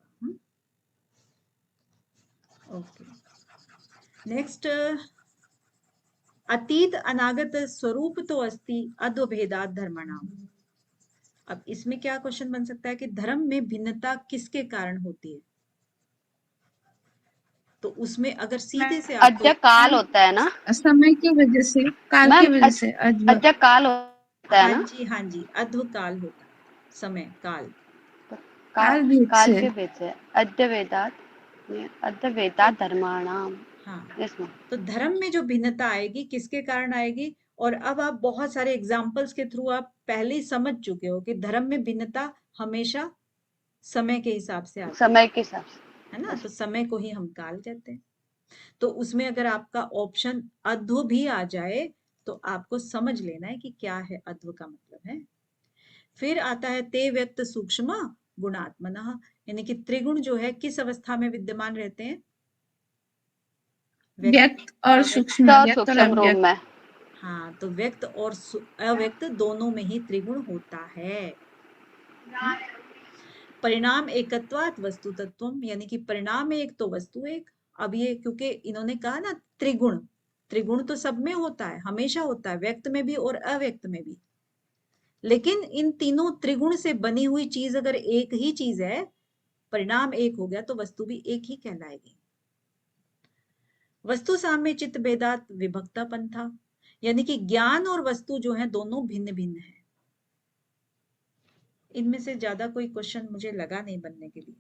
ओके, नेक्स्ट अतीत अनागत स्वरूप तो अस्ति अद्वभेदात धर्मणाम। अब इसमें क्या क्वेश्चन बन सकता है कि धर्म में भिन्नता किसके कारण होती है? तो उसमें अगर सीधे से अद्य काल होता है ना, समय की वजह से, काल की वजह से अद्य काल होता है ना। हाँ जी, हाँ जी, अध्व काल होता है, समय काल। काल के भेद से अद्य वेदात धर्माणाम। हाँ, तो धर्म में जो भिन्नता आएगी किसके कारण आएगी? और अब आप बहुत सारे एग्जाम्पल्स के थ्रू आप पहले ही समझ चुके हो कि धर्म में भिन्नता हमेशा समय के हिसाब से आती समय के हिसाब से, है ना। तो समय को ही हम काल कहते हैं। तो उसमें अगर आपका ऑप्शन अध्व भी आ जाए तो आपको समझ लेना है कि क्या है अध्व का मतलब है। फिर आता है ते व्यक्त सूक्ष्म गुणात्मनः, यानी कि त्रिगुण जो है किस अवस्था में विद्यमान रहते हैं? व्यक्त और सूक्ष्म, तो व्यक्त और सूक्ष्म रूप अव्यक्त। में। हाँ, तो व्यक्त और अव्यक्त दोनों में ही त्रिगुण होता है। परिणाम एकत्वात् वस्तु तत्वम, यानी कि परिणाम में एक तो वस्तु एक। अब ये क्योंकि इन्होंने कहा ना त्रिगुण, त्रिगुण तो सब में होता है, हमेशा होता है, व्यक्त में भी और अव्यक्त में भी। लेकिन इन तीनों त्रिगुण से बनी हुई चीज अगर एक ही चीज है, परिणाम एक हो गया तो वस्तु भी एक ही कहलाएगी। वस्तु साम्य चित्त भेदात विभक्ता पंथा, यानी कि ज्ञान और वस्तु जो है दोनों भिन्न भिन्न है। इनमें से ज्यादा कोई क्वेश्चन मुझे लगा नहीं बनने के लिए।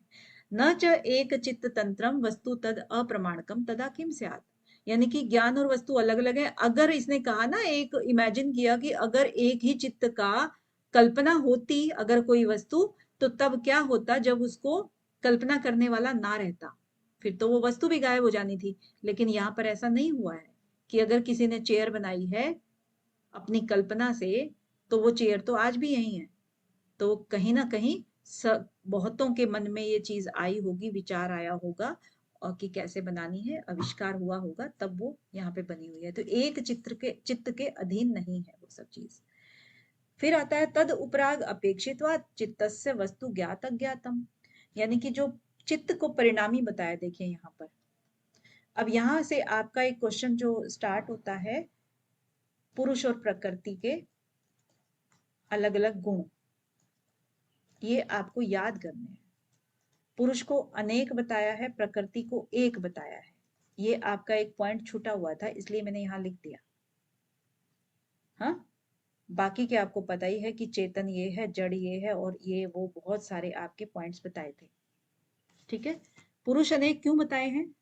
न च एक चित्त तंत्रम वस्तु तद अप्रमाणकम तदा किम स्यात्, यानी कि ज्ञान और वस्तु अलग अलग है। अगर इसने कहा ना, एक इमेजिन किया कि अगर एक ही चित्त का कल्पना होती अगर कोई वस्तु, तो तब क्या होता जब उसको कल्पना करने वाला ना रहता, फिर तो वो वस्तु भी गायब हो जानी थी। लेकिन यहाँ पर ऐसा नहीं हुआ है कि अगर किसी ने चेयर बनाई है अपनी कल्पना से, तो वो चेयर तो आज भी यही है। तो कहीं ना कहीं बहुतों के मन में ये चीज आई होगी, विचार आया होगा और कि कैसे बनानी है, आविष्कार हुआ होगा, तब वो यहाँ पे बनी हुई है। तो एक चित्त के अधीन नहीं है वो सब चीज। फिर आता है तद उपराग अपेक्षितवाद चित्तस्य वस्तु ज्ञात अज्ञातम, यानी कि जो चित्त को परिणामी बताया। देखिए यहाँ पर अब यहाँ से आपका एक क्वेश्चन जो स्टार्ट होता है, पुरुष और प्रकृति के अलग अलग गुण, ये आपको याद करने हैं। पुरुष को अनेक बताया है, प्रकृति को एक बताया है। ये आपका एक पॉइंट छूटा हुआ था, इसलिए मैंने यहाँ लिख दिया। हाँ, बाकी के आपको पता ही है कि चेतन ये है, जड़ ये है, और ये वो बहुत सारे आपके पॉइंट्स बताए थे। ठीक है, पुरुष अनेक क्यों बताए हैं?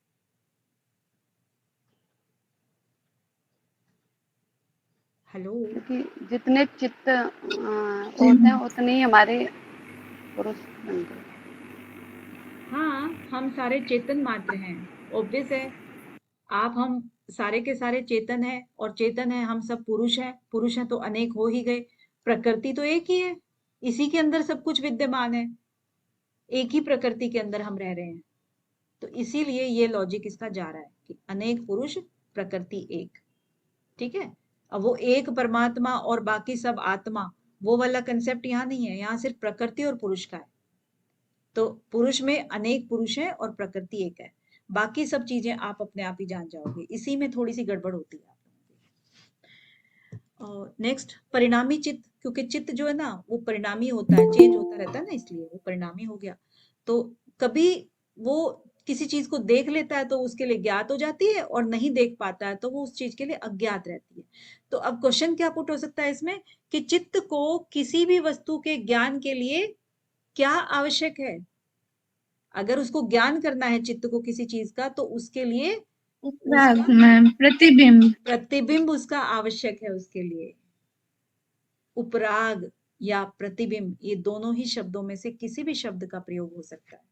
हेलो, क्योंकि जितने चित्त होते हैं उतने ही हमारे पुरुष बनते हैं। हाँ, हम सारे चेतन मात्र हैं, ऑब्वियस है। आप हम सारे के सारे चेतन है, और चेतन है हम सब पुरुष हैं। पुरुष हैं तो अनेक हो ही गए, प्रकृति तो एक ही है, इसी के अंदर सब कुछ विद्यमान है, एक ही प्रकृति के अंदर हम रह रहे हैं। तो इसीलिए ये लॉजिक इसका जा रहा है कि अनेक पुरुष प्रकृति एक। ठीक है, अब वो एक परमात्मा और बाकी सब आत्मा, वो वाला कंसेप्ट यहाँ नहीं है, यहाँ सिर्फ प्रकृति और पुरुष का है। तो पुरुष में अनेक पुरुष है और प्रकृति एक है, बाकी सब चीजें आप अपने आप ही जान जाओगे। इसी में थोड़ी सी गड़बड़ होती है आप लोगों की। नेक्स्ट, परिणामी चित्त, क्योंकि चित्त जो है ना वो परिणामी होता है, चेंज होता रहता है ना, इसलिए वो परिणामी हो गया। तो कभी वो किसी चीज को देख लेता है तो उसके लिए ज्ञात हो जाती है, और नहीं देख पाता है तो वो उस चीज के लिए अज्ञात रहती है। तो अब क्वेश्चन क्या पुट हो सकता है इसमें कि चित्त को किसी भी वस्तु के ज्ञान के लिए क्या आवश्यक है? अगर उसको ज्ञान करना है चित्त को किसी चीज का, तो उसके लिए प्रतिबिंब उसका आवश्यक है। उसके लिए उपराग या प्रतिबिंब, ये दोनों ही शब्दों में से किसी भी शब्द का प्रयोग हो सकता है।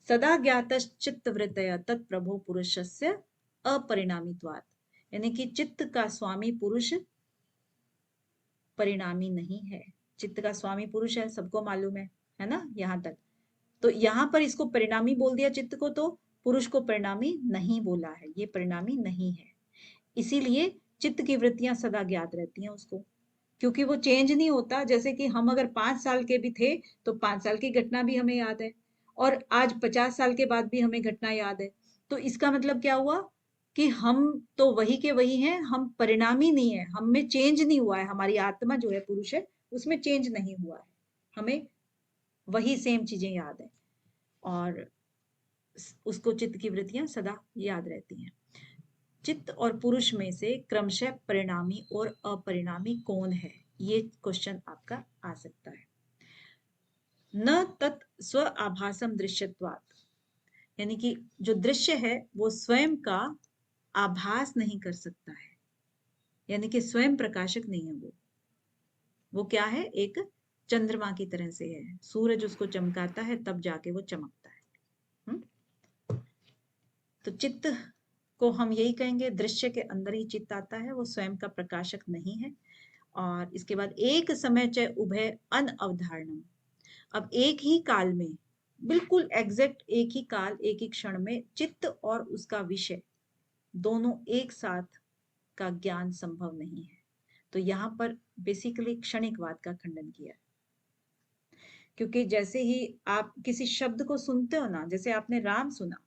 सदा ज्ञातश्चित्त वृत्तय तत्प्रभो पुरुषस्य अपरिणामित्वात्, यानी कि चित्त का स्वामी पुरुष परिणामी नहीं है। चित्त का स्वामी पुरुष है, सबको मालूम है ना यहाँ तक। तो यहाँ पर इसको परिणामी बोल दिया चित्त को, तो पुरुष को परिणामी नहीं बोला है, ये परिणामी नहीं है। इसीलिए चित्त की वृत्तियां सदा ज्ञात रहती हैं उसको, क्योंकि वो चेंज नहीं होता। जैसे कि हम अगर 5 साल के भी थे तो 5 साल की घटना भी हमें याद है, और आज 50 साल के बाद भी हमें घटना याद है। तो इसका मतलब क्या हुआ कि हम तो वही के वही हैं, हम परिणामी नहीं है, हम में चेंज नहीं हुआ है। हमारी आत्मा जो है पुरुष है उसमें चेंज नहीं हुआ है, हमें वही सेम चीजें याद है, और उसको चित्त की वृत्तियां सदा याद रहती हैं। चित्त और पुरुष में से क्रमशः परिणामी और अपरिणामी कौन है? ये क्वेश्चन आपका आ सकता है। न तत् स्व आभासम दृश्यत्वात्, यानी कि जो दृश्य है वो स्वयं का आभास नहीं कर सकता है। यानी कि स्वयं प्रकाशक नहीं है वो क्या है, एक चंद्रमा की तरह से है, सूरज उसको चमकाता है तब जाके वो चमकता है। तो चित्त को हम यही कहेंगे, दृश्य के अंदर ही चित्त आता है, वो स्वयं का प्रकाशक नहीं है। और इसके बाद एक समय च उभय अनअवधारणम, अब एक ही काल में, बिल्कुल एग्जैक्ट एक ही काल, एक ही क्षण में चित्त और उसका विषय दोनों एक साथ का ज्ञान संभव नहीं है। तो यहाँ पर बेसिकली क्षणिकवाद का खंडन किया, क्योंकि जैसे ही आप किसी शब्द को सुनते हो ना, जैसे आपने राम सुना,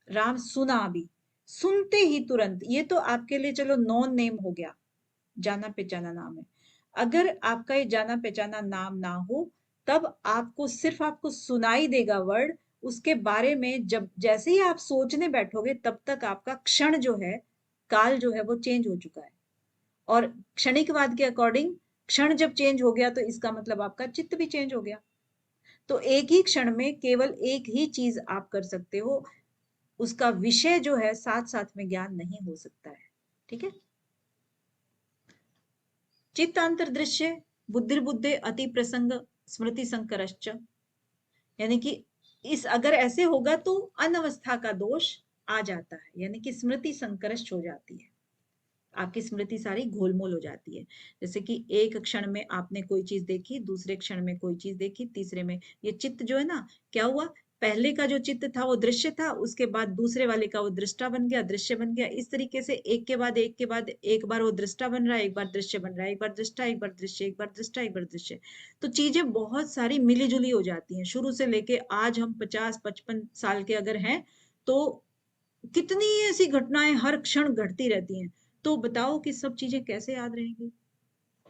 राम सुना, अभी सुनते ही तुरंत, ये तो आपके लिए चलो नॉन नेम हो गया, जाना पहचाना नाम है। अगर आपका ये जाना पहचाना नाम ना हो, तब आपको सिर्फ आपको सुनाई देगा वर्ड, उसके बारे में जब जैसे ही आप सोचने बैठोगे तब तक आपका क्षण जो है, काल जो है वो चेंज हो चुका है। और क्षणिकवाद के अकॉर्डिंग क्षण जब चेंज हो गया तो इसका मतलब आपका चित्त भी चेंज हो गया। तो एक ही क्षण में केवल एक ही चीज आप कर सकते हो, उसका विषय जो है साथ साथ में ज्ञान नहीं हो सकता है। ठीक है। चित्तांतर दृश्य बुद्धिर्बुद्धे अति प्रसंग स्मृति संकरश्च, यानी कि इस अगर ऐसे होगा तो अनवस्था का दोष आ जाता है, यानी कि स्मृति संकरश्च हो जाती है, आपकी स्मृति सारी घोलमोल हो जाती है। जैसे कि एक क्षण में आपने कोई चीज देखी, दूसरे क्षण में कोई चीज देखी, तीसरे में ये चित्त जो है ना, क्या हुआ, पहले का जो चित्त था वो दृश्य था, उसके बाद दूसरे वाले का वो दृष्टा बन गया, दृश्य बन गया। इस तरीके से एक के बाद एक के बाद एक बार वो दृष्टा बन रहा है, एक बार दृश्य बन रहा है, एक बार दृष्टा, एक बार दृश्य, एक बार दृष्टा, एक बार दृश्य। तो चीजें बहुत सारी मिली जुली हो जाती हैं। शुरू से लेके आज हम 50-55 साल के अगर हैं तो कितनी ऐसी घटनाएं हर क्षण घटती रहती हैं। तो बताओ कि सब चीजें कैसे याद रहेंगी?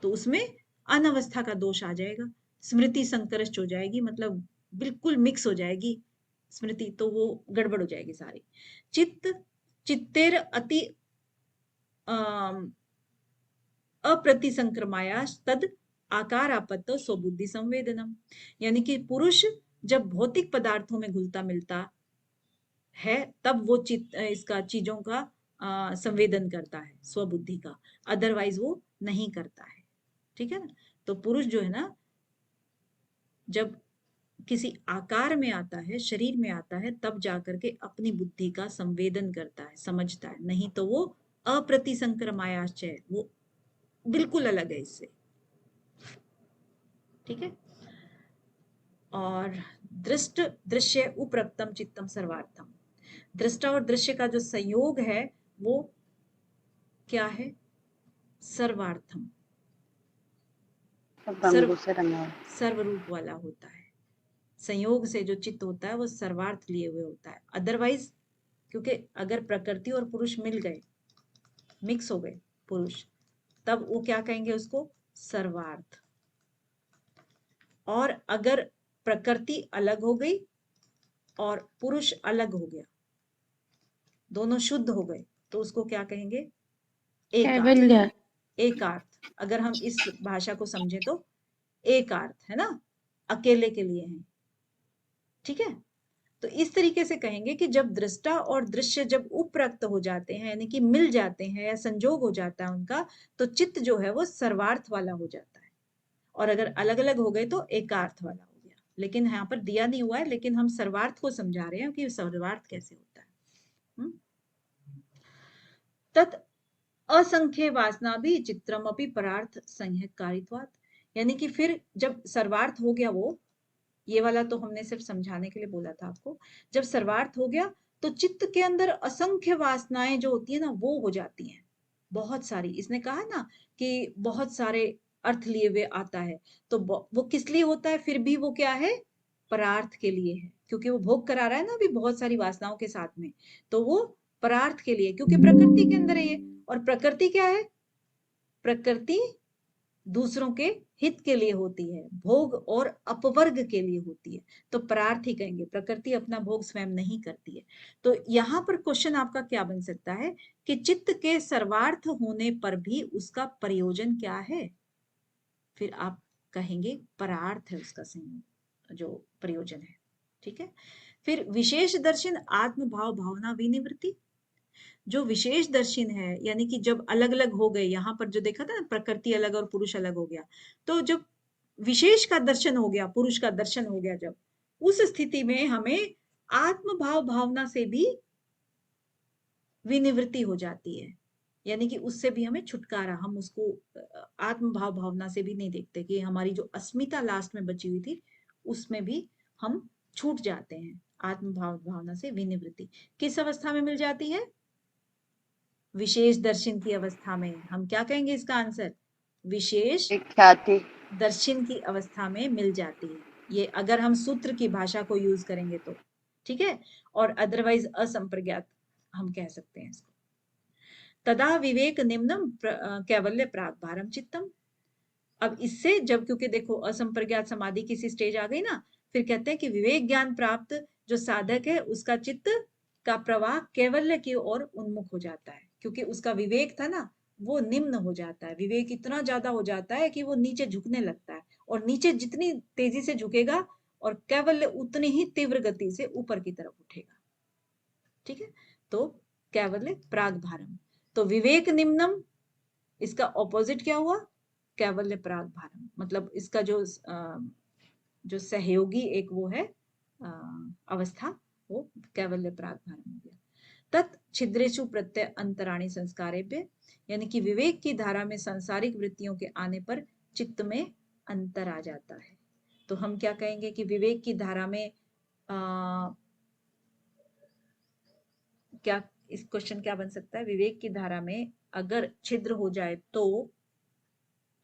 तो उसमें अनवस्था का दोष आ जाएगा, स्मृति संकरष्ट हो जाएगी, मतलब बिल्कुल मिक्स हो जाएगी स्मृति, तो वो गड़बड़ हो जाएगी सारी। चित्तेर अति अप्रतिसंक्रमाया तद आकार आपत्त स्वबुद्धि संवेदनम, यानी कि पुरुष जब भौतिक पदार्थों में घुलता मिलता है तब वो इसका चीजों का संवेदन करता है, स्वबुद्धि का, अदरवाइज वो नहीं करता है। ठीक है ना। तो पुरुष जो है ना, जब किसी आकार में आता है, शरीर में आता है, तब जाकर के अपनी बुद्धि का संवेदन करता है, समझता है, नहीं तो वो अप्रतिसंक्रमायाश्च है, वो बिल्कुल अलग है इससे। ठीक है। और दृष्ट दृश्य उप्रक्तम चित्तम सर्वार्थम, दृष्टा और दृश्य का जो संयोग है वो क्या है, सर्वार्थम, सर्वरूप वाला होता है। संयोग से जो चित्त होता है वो सर्वार्थ लिए हुए होता है। अदरवाइज, क्योंकि अगर प्रकृति और पुरुष मिल गए, मिक्स हो गए पुरुष, तब वो क्या कहेंगे उसको, सर्वार्थ। और अगर प्रकृति अलग हो गई और पुरुष अलग हो गया, दोनों शुद्ध हो गए, तो उसको क्या कहेंगे, एकार्थ। एकार्थ, अगर हम इस भाषा को समझे तो एकार्थ है ना, अकेले के लिए है। ठीक है। तो इस तरीके से कहेंगे कि जब दृष्टा और दृश्य जब उप्रक्त हो जाते हैं, यानी कि मिल जाते हैं या संजोग हो जाता है उनका, तो चित्त जो है वो सर्वार्थ वाला हो जाता है। और अगर अलग अलग हो गए तो एकार्थ वाला हो गया। लेकिन यहाँ पर दिया नहीं हुआ है, लेकिन हम सर्वार्थ को समझा रहे हैं कि सर्वार्थ कैसे होता है। तत् असंख्य वासना भी चित्रम अपि परार्थ संज्ञकारित्वात्, यानी कि फिर जब सर्वार्थ हो गया, वो ये वाला तो हमने सिर्फ समझाने के लिए बोला था आपको, जब सर्वार्थ हो गया तो चित्त के अंदर असंख्य वासनाएं जो होती है ना, वो हो जाती हैं बहुत सारी। इसने कहा ना कि बहुत सारे अर्थ लिए हुए आता है, तो वो किस लिए होता है, फिर भी वो क्या है, परार्थ के लिए है, क्योंकि वो भोग करा रहा है ना अभी बहुत सारी वासनाओं के साथ में, तो वो परार्थ के लिए, क्योंकि प्रकृति के अंदर है ये। और प्रकृति क्या है, प्रकृति दूसरों के हित के लिए होती है, भोग और अपवर्ग के लिए होती है, तो परार्थ ही कहेंगे। प्रकृति अपना भोग स्वयं नहीं करती है। तो यहाँ पर क्वेश्चन आपका क्या बन सकता है कि चित्त के सर्वार्थ होने पर भी उसका प्रयोजन क्या है, फिर आप कहेंगे परार्थ है उसका जो प्रयोजन है। ठीक है। फिर विशेष दर्शन आत्म भाव भावना विनिवृत्ति, जो विशेष दर्शन है, यानी कि जब अलग अलग हो गए, यहाँ पर जो देखा था ना, प्रकृति अलग और पुरुष अलग हो गया, तो जब विशेष का दर्शन हो गया, पुरुष का दर्शन हो गया, जब उस स्थिति में हमें आत्म भाव भावना से भी विनिवृत्ति हो जाती है, यानी कि उससे भी हमें छुटकारा, हम उसको आत्म भाव भावना से भी नहीं देखते कि हमारी जो अस्मिता लास्ट में बची हुई थी उसमें भी हम छूट जाते हैं। आत्म भाव भावना से विनिवृत्ति किस अवस्था में मिल जाती है? विशेष दर्शन की अवस्था में। हम क्या कहेंगे इसका आंसर? विशेष ख्याति दर्शन की अवस्था में मिल जाती है, ये अगर हम सूत्र की भाषा को यूज करेंगे तो, ठीक है। और अदरवाइज असंप्रज्ञात हम कह सकते हैं इसको। तदा विवेक निम्नम कैवल्य प्राग भारम चित्तम। अब इससे जब, क्योंकि देखो असंप्रज्ञात समाधि की स्टेज आ गई ना, फिर कहते हैं कि विवेक ज्ञान प्राप्त जो साधक है उसका चित्त का प्रवाह कैवल्य की ओर उन्मुख हो जाता है, क्योंकि उसका विवेक था ना वो निम्न हो जाता है, विवेक इतना ज्यादा हो जाता है कि वो नीचे झुकने लगता है, और नीचे जितनी तेजी से झुकेगा और कैवल्य उतनी ही तीव्र गति से ऊपर की तरफ उठेगा, ठीक है। तो कैवल्य प्राग भारम, तो विवेक निम्नम, इसका ऑपोजिट क्या हुआ? कैवल्य प्राग भारम, मतलब इसका जो सहयोगी एक वो है अवस्था, वो कैवल्य प्राग भारम हो गया। तत् छिद्रेषु प्रत्यय अंतराणी संस्कारेभ्य, यानी कि विवेक की धारा में सांसारिक वृत्तियों के आने पर चित्त में अंतर आ जाता है। तो हम क्या कहेंगे कि विवेक की धारा में क्या, इस क्वेश्चन क्या बन सकता है? विवेक की धारा में अगर छिद्र हो जाए तो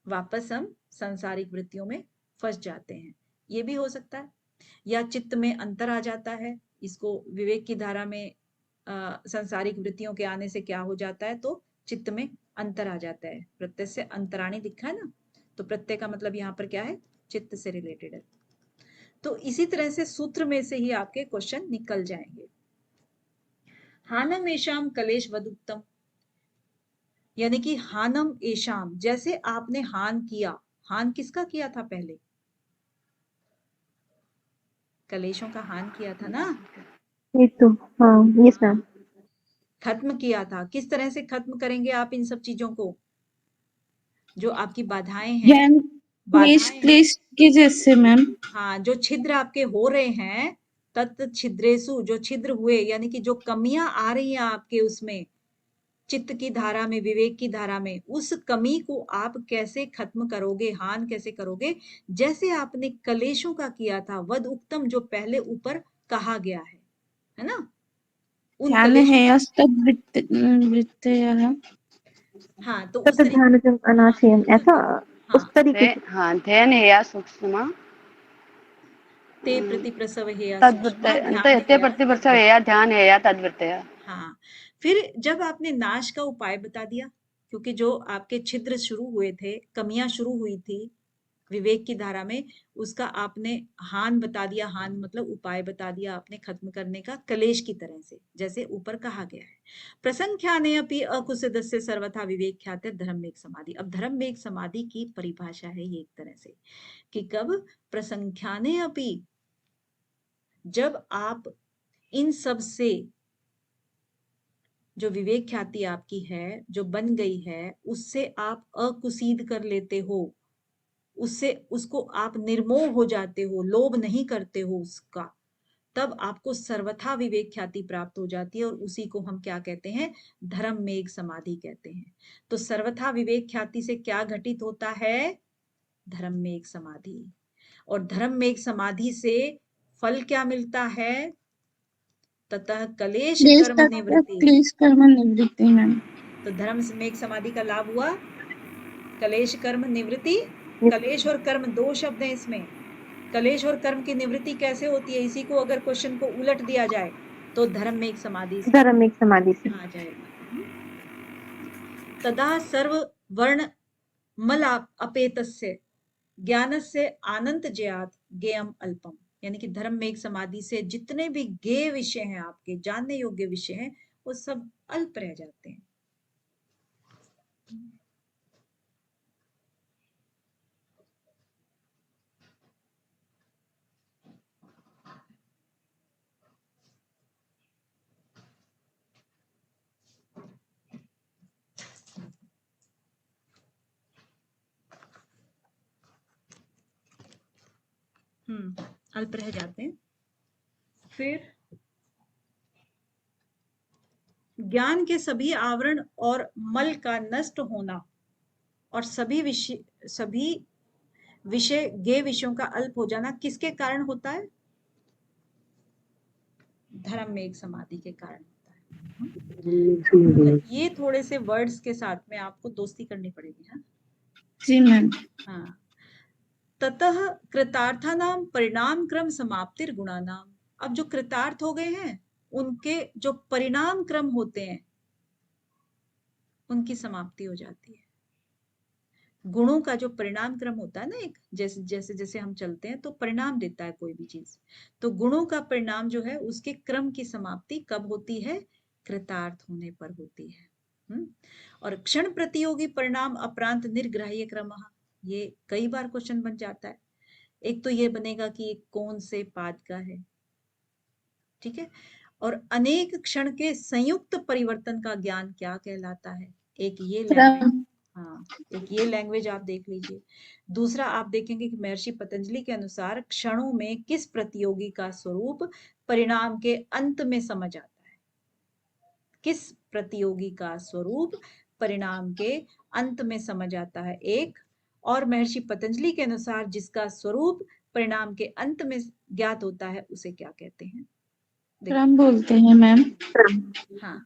वापस हम सांसारिक वृत्तियों में फंस जाते हैं, ये भी हो सकता है। या चित्त में अंतर आ जाता है, इसको विवेक की धारा में सांसारिक वृत्तियों के आने से क्या हो जाता है, तो चित्त में अंतर आ जाता है। प्रत्यय से अंतराणी दिखा है ना, तो प्रत्यय का मतलब यहाँ पर क्या है? चित्त से रिलेटेड है। तो इसी तरह से सूत्र में से ही आपके क्वेश्चन निकल जाएंगे। हानम एशाम कलेश वदुक्तम, यानी कि हानम एशाम, जैसे आपने हान किया, हान किसका किया था पहले? कलेशों का हान किया था ना, ये तो हाँ, यस मैम। खत्म किया था। किस तरह से खत्म करेंगे आप इन सब चीजों को? जो आपकी बाधाएं हैं, ज्ञान क्लेश क्लेश के जैसे मैम। हाँ, जो छिद्र आपके हो रहे हैं, तत् छिद्रेसु, जो छिद्र हुए, यानी कि जो कमियां आ रही हैं आपके उसमें, चित्त की धारा में, विवेक की धारा में, उस कमी को आप कैसे खत्म करोगे, हान कैसे करोगे? जैसे आपने कलेशों का किया था, वद उक्तम, जो पहले ऊपर कहा गया है ना, उन ध्यान कलेशों है का, वृत्तयः। हाँ, तो उस तत् ध्यानजम् अनाशयम्, ऐसा उस तरीके से। हाँ, ध्यान हेया सूक्ष्म ते प्रति प्रसव हेया सूक्ष्म, तद्वृत्तय ध्यान ते हेया प्रतिप्रसव तद्वृत्तय। हेया ध्यान हेया तद्वृत्तय। हाँ, फिर जब आपने नाश का उपाय बता दिया, क्योंकि जो आपके छिद्र शुरू हुए थे, कमियां शुरू हुई थी विवेक की धारा में, उसका आपने हान बता दिया, हान मतलब उपाय बता दिया आपने खत्म करने का, कलेश की तरह से, जैसे ऊपर कहा गया है। प्रसंख्याने अपि अकुसिदस्य सर्वथा विवेक ख्याते धर्ममेघ समाधि। अब धर्ममेघ समाधि की परिभाषा है ये एक तरह से, कि कब प्रसंख्याने अपि, जब आप इन सब से जो विवेक ख्याति आपकी है, जो बन गई है, उससे आप अकुसीद कर लेते हो, उससे उसको आप निर्मोह हो जाते हो, लोभ नहीं करते हो उसका, तब आपको सर्वथा विवेक ख्याति प्राप्त हो जाती है, और उसी को हम क्या कहते हैं? धर्म मेघ समाधि कहते हैं। तो सर्वथा विवेक ख्याति से क्या घटित होता है? धर्म मेघ समाधि। और धर्म मेघ समाधि से फल क्या मिलता है? ततः कलेश कर्म निवृत्ति। क्लेश कर्म निवृत्ति मैम। तो धर्म मेघ समाधि का लाभ हुआ कलेश कर्म निवृत्ति। कलेश और कर्म दो शब्द हैं इसमें। कलेश और कर्म की निवृत्ति कैसे होती है? इसी को अगर क्वेश्चन को उलट दिया जाए तो धर्म में एक समाधि से धर्म एक समाधि से आ जाएगा। तदा सर्व वर्ण मल अपेतस्य ज्ञानस्य आनंद जयात गेयम अल्पम, यानी कि धर्म में एक समाधि से जितने भी गेय विषय हैं, आपके जानने योग्य विषय हैं, वो सब अल्प रह जाते हैं। अल्प रह जाते हैं। फिर ज्ञान के सभी आवरण और मल का नष्ट होना और सभी विषय गे विषयों का अल्प हो जाना किसके कारण होता है? धर्म में एक समाधि के कारण होता है। तो ये थोड़े से वर्ड्स के साथ में आपको दोस्ती करनी पड़ेगी। हाँ जी मैम। हाँ। ततः कृतार्थानाम परिणाम क्रम समाप्तिर गुणानाम। अब जो कृतार्थ हो गए हैं उनके जो परिणाम क्रम होते हैं उनकी समाप्ति हो जाती है। गुणों का जो परिणाम क्रम होता है ना, एक जैसे जैसे जैसे हम चलते हैं तो परिणाम देता है कोई भी चीज, तो गुणों का परिणाम जो है उसके क्रम की समाप्ति कब होती है? कृतार्थ होने पर होती है। और क्षण प्रतियोगी परिणाम अपरांत निर्ग्राह्य क्रम, ये कई बार क्वेश्चन बन जाता है। एक तो ये बनेगा कि कौन से पाद का है, ठीक है। और अनेक क्षण के संयुक्त परिवर्तन का ज्ञान क्या कहलाता है? एक ये लैंग्वेज, हाँ एक ये लैंग्वेज आप देख लीजिए। दूसरा आप देखेंगे कि महर्षि पतंजलि के अनुसार क्षणों में किस प्रतियोगी का स्वरूप परिणाम के अंत में समझ आता है। किस प्रतियोगी का स्वरूप परिणाम के अंत में समझ आता है एक, और महर्षि पतंजलि के अनुसार जिसका स्वरूप परिणाम के अंत में ज्ञात होता है उसे क्या कहते हैं? क्रम बोलते हैं मैम। हाँ,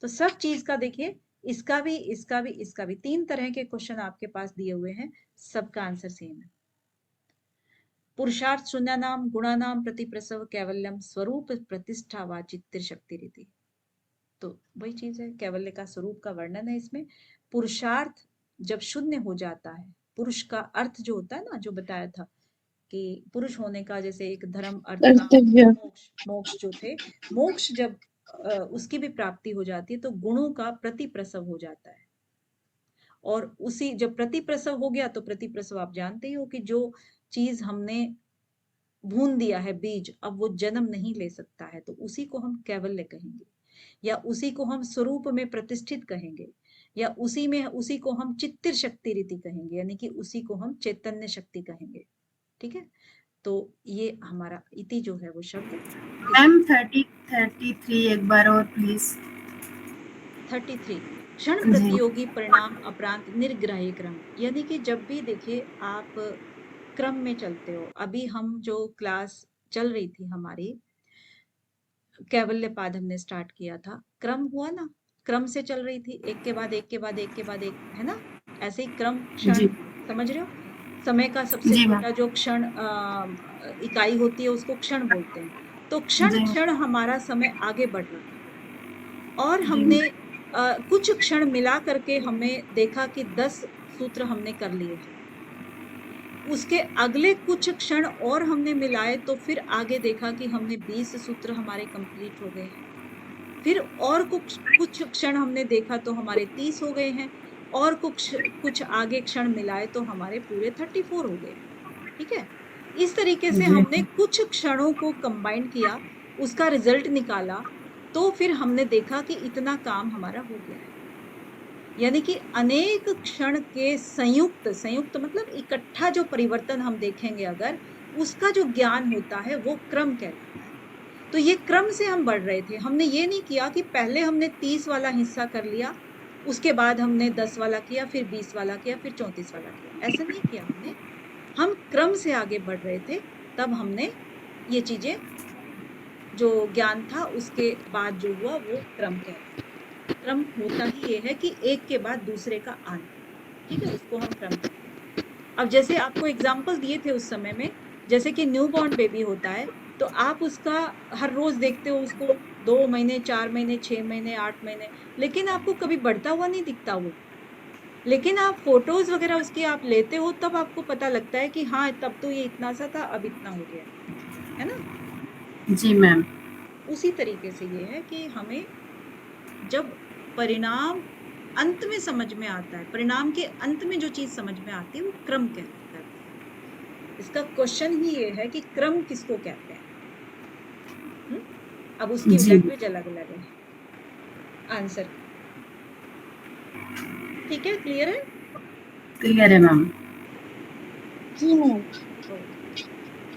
तो सब चीज का देखिए, इसका भी इसका भी इसका भी 3 तरह के क्वेश्चन आपके पास दिए हुए हैं, सबका आंसर सेम है। पुरुषार्थ शून्यानाम गुणानाम प्रतिप्रसव कैवल्यम स्वरूप प्रतिष्ठा व चित्त शक्ति रीति। तो वही चीज है, कैवल्य का स्वरूप का वर्णन है इसमें। पुरुषार्थ जब शून्य हो जाता है, पुरुष का अर्थ जो होता है ना, जो बताया था कि पुरुष होने का जैसे एक धर्म अर्थ काम मोक्ष जो थे, मोक्ष जब उसकी भी प्राप्ति हो जाती है तो गुणों का प्रतिप्रसव हो जाता है। और उसी जब प्रतिप्रसव हो गया तो प्रतिप्रसव आप जानते ही हो कि जो चीज हमने भून दिया है बीज, अब वो जन्म नहीं ले सकता है, तो उसी को हम कैवल्य कहेंगे, या उसी को हम स्वरूप में प्रतिष्ठित कहेंगे, या उसी को हम चित्त शक्ति रीति कहेंगे, यानी कि उसी को हम चैतन्य शक्ति कहेंगे। ठीक है, तो ये हमारा इति जो है वो शब्द। मैम 33 एक बार और प्लीज। 33 क्षण प्रतियोगी परिणाम अपरांत निर्ग्राह्य क्रम, यानी कि जब भी देखिए आप क्रम में चलते हो, अभी हम जो क्लास चल रही थी हमारी कैवल्य पाद हमने स्टार्ट किया था, क्रम हुआ ना, क्रम से चल रही थी, एक के बाद एक के बाद एक के बाद एक, है ना, ऐसे ही क्रम क्षण, समझ रहे हो? समय का सबसे छोटा जो क्षण इकाई होती है उसको क्षण बोलते हैं। तो क्षण क्षण हमारा समय आगे बढ़ रहा था, और हमने कुछ क्षण मिला करके हमें देखा कि 10 सूत्र हमने कर लिए हैं। उसके अगले कुछ क्षण और हमने मिलाए तो फिर आगे देखा कि हमने 20 सूत्र हमारे कंप्लीट हो गए हैं। फिर और कुछ क्षण हमने देखा तो हमारे 30 हो गए हैं, और कुछ आगे क्षण मिलाए तो हमारे पूरे 34 हो गए। ठीक है, इस तरीके से हमने कुछ क्षणों को कंबाइन किया, उसका रिजल्ट निकाला, तो फिर हमने देखा कि इतना काम हमारा हो गया है। यानी कि अनेक क्षण के संयुक्त मतलब इकट्ठा जो परिवर्तन हम देखेंगे अगर, उसका जो ज्ञान होता है वो क्रम कहलाता है। तो ये क्रम से हम बढ़ रहे थे, हमने ये नहीं किया कि पहले हमने 30 वाला हिस्सा कर लिया, उसके बाद हमने 10 वाला किया, फिर 20 वाला किया, फिर 34 वाला किया, ऐसा नहीं किया हमने। हम क्रम से आगे बढ़ रहे थे, तब हमने ये चीजें, जो ज्ञान था उसके बाद जो हुआ वो क्रम कहलाता है। क्रम होता ही ये है कि एक के बाद दूसरे का आना, ठीक है, उसको हम क्रम कहते हैं। अब जैसे आपको एग्जाम्पल दिए थे उस समय में, जैसे कि न्यू बॉर्न बेबी होता है, तो आप उसका हर रोज देखते हो उसको, 2 महीने, 4 महीने, 6 महीने, 8 महीने, लेकिन आपको कभी बढ़ता हुआ नहीं दिखता वो। लेकिन आप फोटोज वगैरह उसकी आप लेते हो, तब आपको पता लगता है कि हाँ तब तो ये इतना सा था, अब इतना हो गया, है ना? जी मैम। उसी तरीके से ये है कि हमें जब परिणाम अंत में समझ में आता है, परिणाम के अंत में जो चीज समझ में आती है वो क्रम कहलाता है। इसका क्वेश्चन ही ये है कि क्रम किसको कहते हैं। अब उसकी लैंग्वेज अलग अलग है। आंसर ठीक है, क्लियर है? क्लियर है मैम। जी मैम।